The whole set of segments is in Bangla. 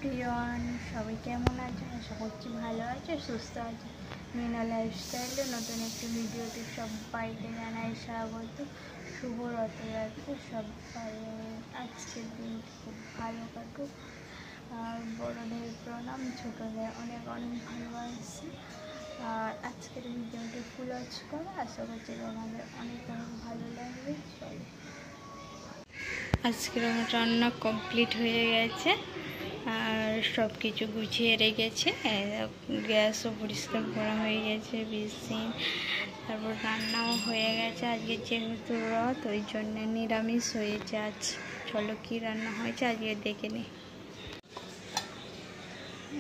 এভরিওয়ান, সবাই কেমন আছে? আশা করছি ভালো আছে, সুস্থ আছে। মিনা লাইফস্টাইলে নতুন একটি ভিডিওতে সবাইকে জানাই স্বাগত। শুভ রথযাত্রা। সবাই আজকের দিনটি খুব ভালো কাটুক। আর বড়দের প্রণাম, ছোটদের অনেক অনেক ভালোবাসি। আর আজকের ভিডিওটি ফুল ওয়াচ করে আশা করছি তোমাদের অনেক অনেক ভালো লাগবে। চলো, আজকের আমার রান্না কমপ্লিট হয়ে গেছে আর সব কিছু গুছিয়ে রেখেছে। গ্যাসও পরিষ্কার করা হয়ে গেছে বেসিন, তারপর রান্নাও হয়ে গেছে। আজকে যেহেতু রথ, ওই জন্য নিরামিষ হয়েছে আজ। চলো কি রান্না হয়েছে আজকে দেখে নিই।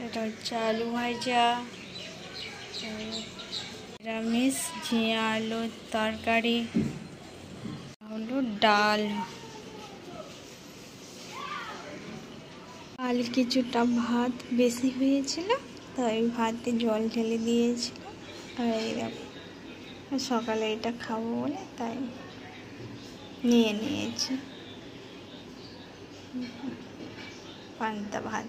এটা হচ্ছে আলু ভাজা, নিরামিষ ঝিঙে আলুর তরকারি, হলো ডাল, আর কিছুটা ভাত বেশি হয়েছিল তাই ভাতে জল ঢেলে দিয়েছিল। আর এই দেখো, সকালে এটা খাবো বলে তাই নিয়ে নিয়েছি পান্তা ভাত।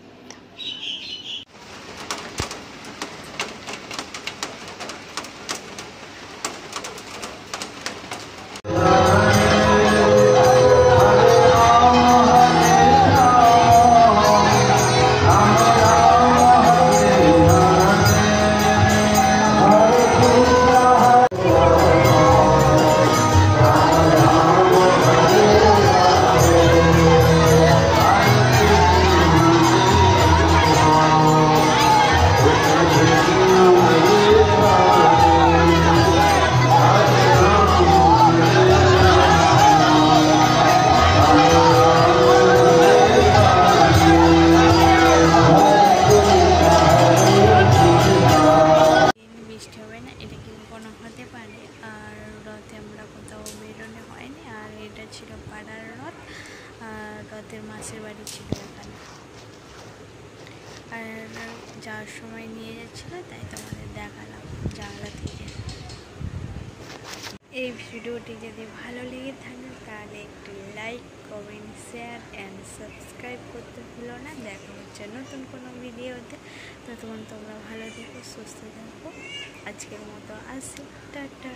হতে পারে। আর রথে আমরা কোথাও বেরোনো হয়নি। আর এটা ছিল পাড়ার রথ, আর রথের মাসির বাড়ি ছিল এখানে। আর যাওয়ার সময় নিয়ে যাচ্ছিলো তাই তোমাদের দেখালাম জানলা থেকে। এই ভিডিওটি যদি ভালো লেগে থাকে তাহলে একটু like, comment, share and subscribe করতে ভুলো না। দেখা হচ্ছে নতুন কোনো ভিডিওতে। ততক্ষণ তোমরা ভালো থেকো, সুস্থ থাকো। আজকের মতো আসি, টাটা।